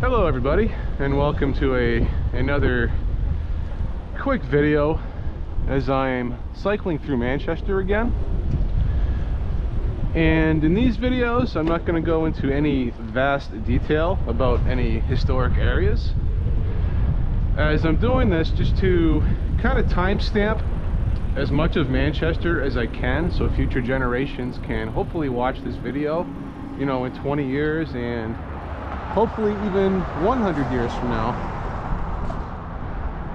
Hello everybody, and welcome to another quick video as I'm cycling through Manchester again. And in these videos I'm not going to go into any vast detail about any historic areas, as I'm doing this just to kind of timestamp as much of Manchester as I can, so future generations can hopefully watch this video, you know, in 20 years and hopefully even 100 years from now.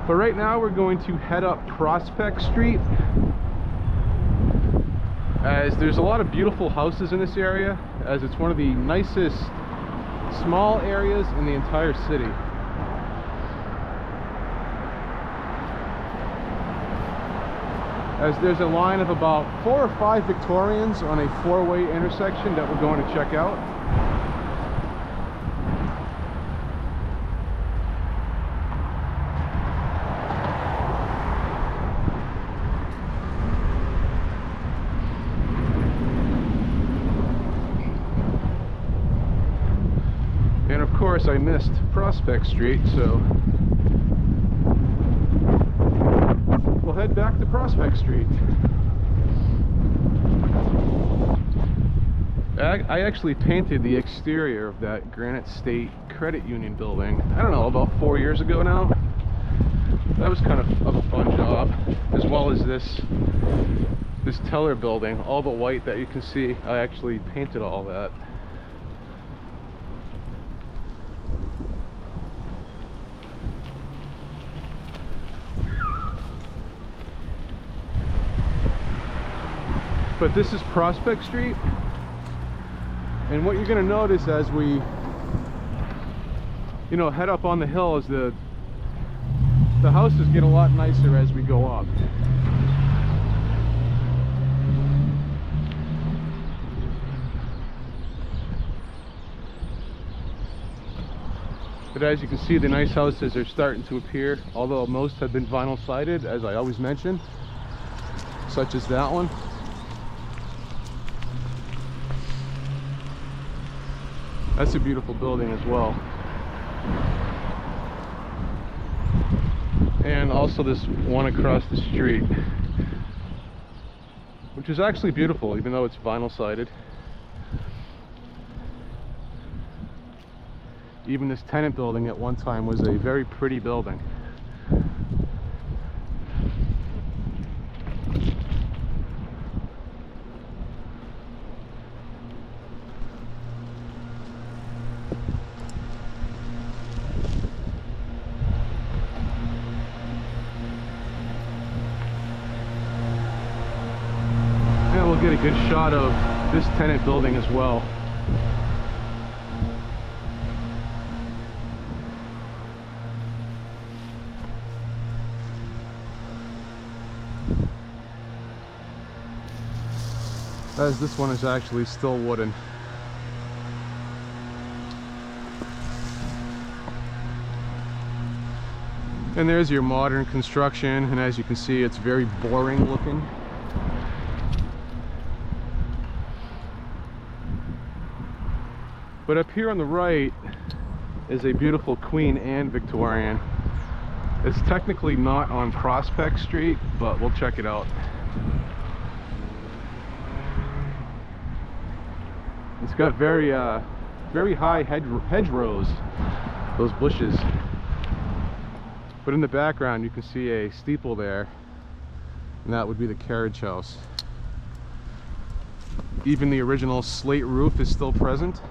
But right now we're going to head up Prospect Street, as there's a lot of beautiful houses in this area, as it's one of the nicest small areas in the entire city. As there's a line of about 4 or 5 Victorians on a 4-way intersection that we're going to check out. And of course I missed Prospect Street, so we'll head back to Prospect Street. I actually painted the exterior of that Granite State Credit Union building, I don't know, about 4 years ago now. That was kind of a fun job, as well as this teller building. All the white that you can see, I actually painted all that. But this is Prospect Street, and what you're going to notice as we, you know, head up on the hill is the houses get a lot nicer as we go up. But as you can see, the nice houses are starting to appear, although most have been vinyl sided, as I always mention, such as that one. That's a beautiful building as well. And also this one across the street, which is actually beautiful, even though it's vinyl sided. Even this tenant building at one time was a very pretty building. We'll get a good shot of this tenant building as well. As this one is actually still wooden. And there's your modern construction, and as you can see, it's very boring looking. But up here on the right is a beautiful Queen Anne Victorian. It's technically not on Prospect Street, but we'll check it out. It's got very high hedgerows, those bushes. But in the background you can see a steeple there, and that would be the carriage house. Even the original slate roof is still present.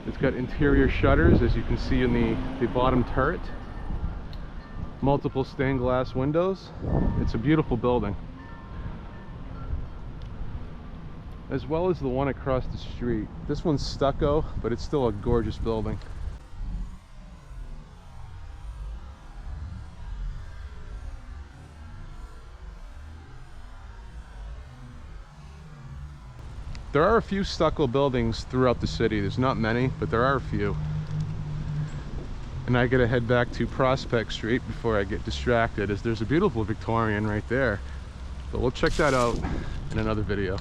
It's got interior shutters, as you can see in the bottom turret. Multiple stained glass windows. It's a beautiful building. As well as the one across the street. This one's stucco, but it's still a gorgeous building. There are a few stucco buildings throughout the city. There's not many, but there are a few. And I gotta head back to Prospect Street before I get distracted, as there's a beautiful Victorian right there. But we'll check that out in another video.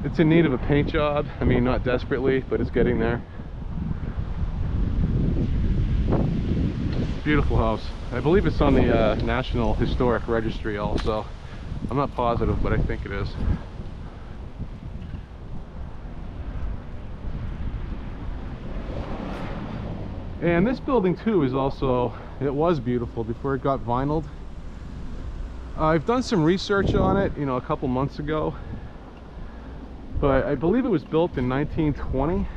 It's in need of a paint job. I mean, not desperately, but it's getting there. Beautiful house. I believe it's on the National Historic Registry also. I'm not positive, but I think it is. And this building too is also, it was beautiful before it got vinyled. I've done some research on it, you know, a couple months ago, but I believe it was built in 1920,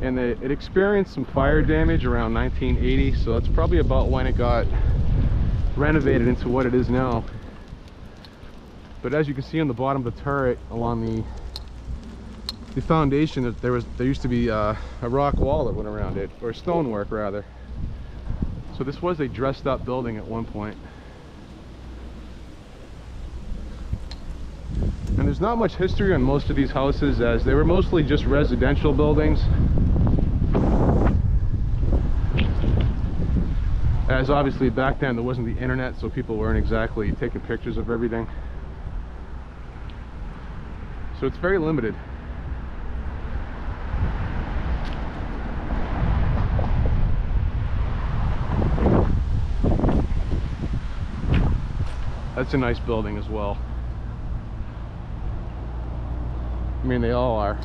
and it experienced some fire damage around 1980, so that's probably about when it got renovated into what it is now. But as you can see on the bottom of the turret, along the foundation, there used to be a rock wall that went around it, or stonework rather. So this was a dressed up building at one point. And there's not much history on most of these houses, as they were mostly just residential buildings. As obviously back then there wasn't the internet, so people weren't exactly taking pictures of everything. So it's very limited. That's a nice building as well. I mean, they all are.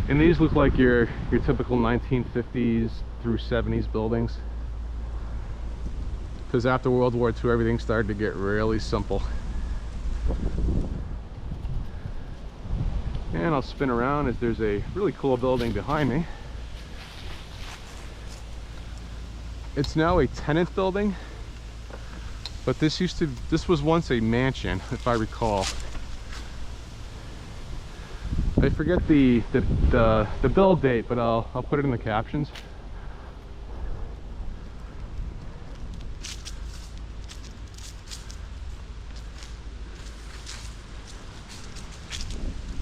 And these look like your typical 1950s through 70s buildings. Because after World War II, everything started to get really simple. And I'll spin around as there's a really cool building behind me. It's now a tenant building, but this was once a mansion, if I recall. I forget the build date, but I'll put it in the captions.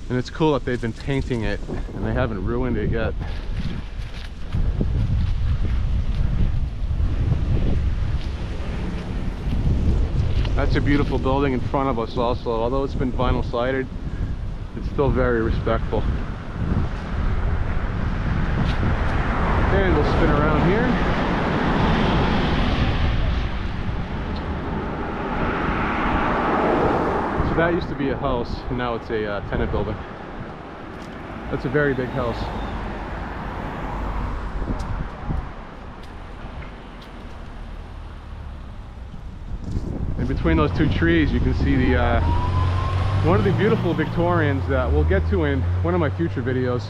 And it's cool that they've been painting it and they haven't ruined it yet. That's a beautiful building in front of us also. Although it's been vinyl sided, it's still very respectful. And we'll spin around here. So that used to be a house, and now it's a tenant building. That's a very big house. And between those two trees, you can see the one of the beautiful Victorians that we'll get to in one of my future videos.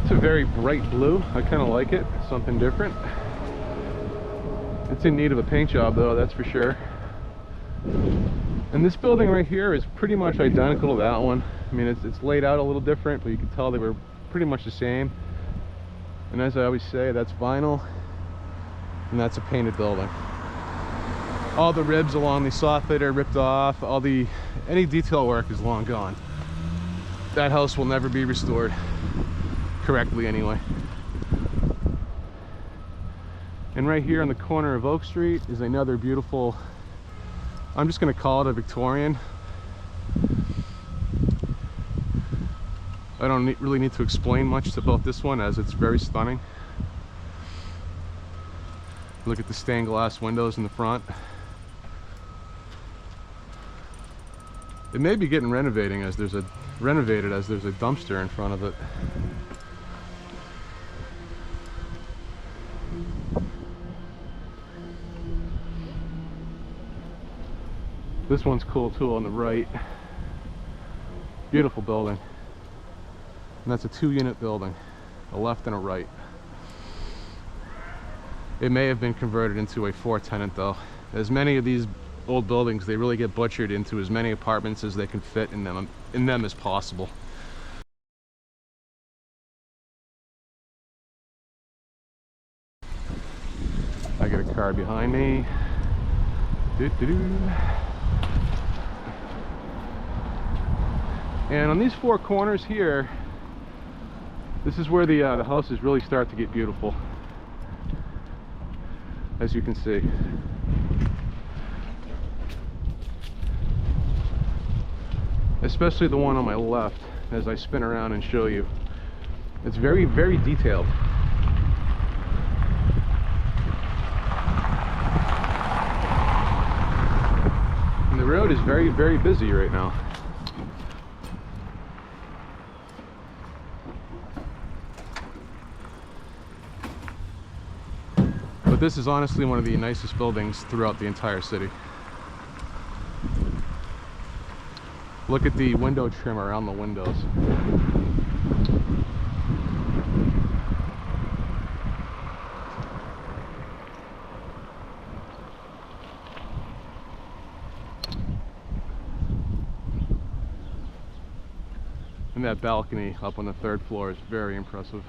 It's a very bright blue. I kind of like it. Something different. It's in need of a paint job though, that's for sure. And this building right here is pretty much identical to that one. I mean, it's laid out a little different, but you can tell they were pretty much the same. And as I always say, that's vinyl, and that's a painted building. All the ribs along the soffit are ripped off. Any detail work is long gone. That house will never be restored correctly anyway. And right here on the corner of Oak Street is another beautiful, I'm just going to call it a Victorian. I don't really need to explain much about this one, as it's very stunning. Look at the stained glass windows in the front. It may be getting renovated as there's a dumpster in front of it. This one's cool too on the right. Beautiful building. And that's a 2-unit building, a left and a right. It may have been converted into a 4-tenant though, as many of these old buildings, they really get butchered into as many apartments as they can fit in them as possible. I got a car behind me. And on these four corners here, this is where the houses really start to get beautiful, as you can see. Especially the one on my left, as I spin around and show you. It's very, very detailed. And the road is very, very busy right now. But this is honestly one of the nicest buildings throughout the entire city. Look at the window trim around the windows. And that balcony up on the 3rd floor is very impressive.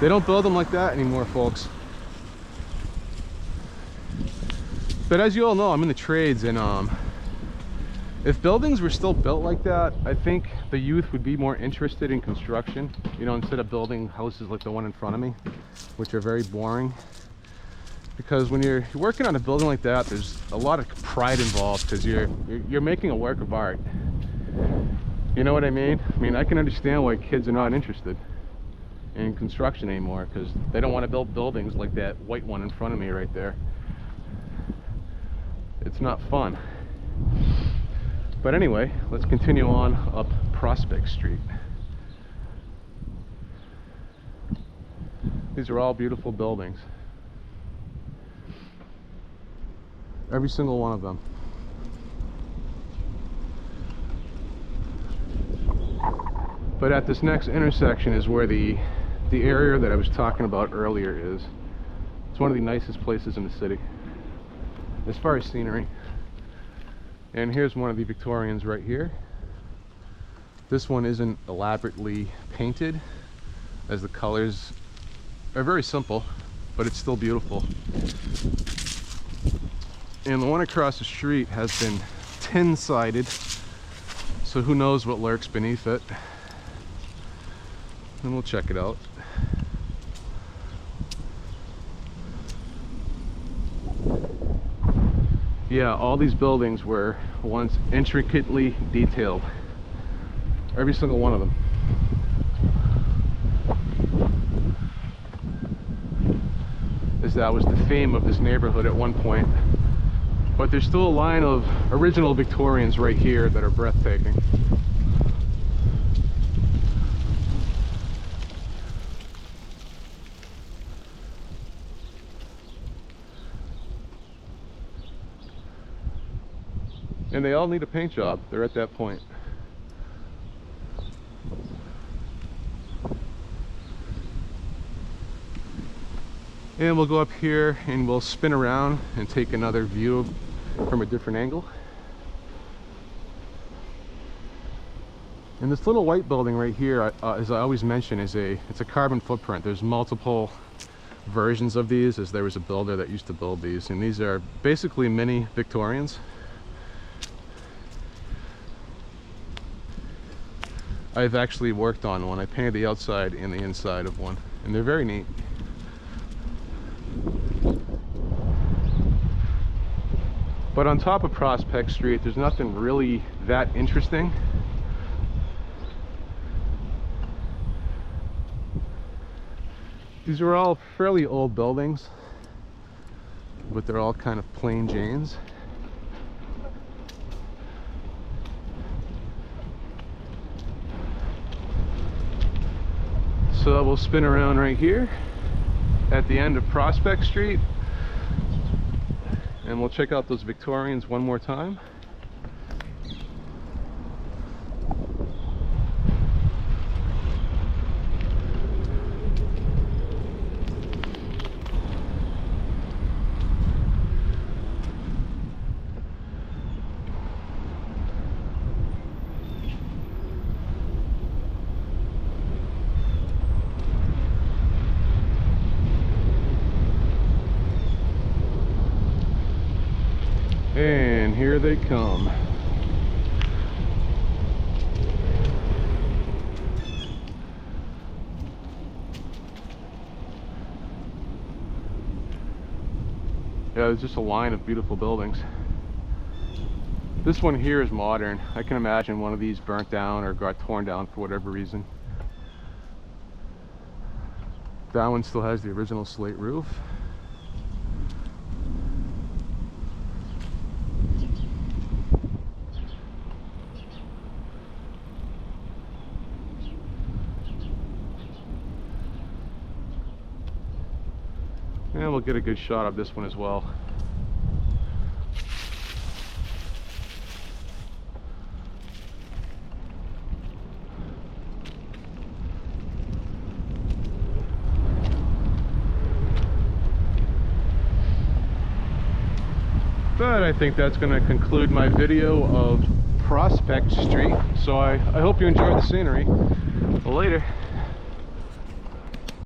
They don't build them like that anymore, folks. But as you all know, I'm in the trades, and if buildings were still built like that, I think the youth would be more interested in construction, you know, instead of building houses like the one in front of me, which are very boring. Because when you're working on a building like that, there's a lot of pride involved, because you're making a work of art. You know what I mean? I mean, I can understand why kids are not interested in construction anymore, because they don't want to build buildings like that white one in front of me right there. It's not fun. But anyway, let's continue on up Prospect Street. These are all beautiful buildings. Every single one of them. But at this next intersection is where the area that I was talking about earlier is. It's one of the nicest places in the city, as far as scenery. And here's one of the Victorians right here. This one isn't elaborately painted, as the colors are very simple, but it's still beautiful. And the one across the street has been tin-sided, so who knows what lurks beneath it. And we'll check it out. Yeah, all these buildings were once intricately detailed. Every single one of them. As that was the theme of this neighborhood at one point. But there's still a line of original Victorians right here that are breathtaking. And they all need a paint job. They're at that point. And we'll go up here and we'll spin around and take another view from a different angle. And this little white building right here, as I always mention, it's a carbon footprint. There's multiple versions of these, as there was a builder that used to build these, and these are basically mini Victorians. I've actually worked on one. I painted the outside and the inside of one, and they're very neat. But on top of Prospect Street, there's nothing really that interesting. These are all fairly old buildings, but they're all kind of plain Janes. So we'll spin around right here at the end of Prospect Street, and we'll check out those Victorians one more time. And here they come. Yeah, there's just a line of beautiful buildings. This one here is modern. I can imagine one of these burnt down or got torn down for whatever reason. That one still has the original slate roof. And we'll get a good shot of this one as well. But I think that's going to conclude my video of Prospect Street. So I hope you enjoyed the scenery. Later.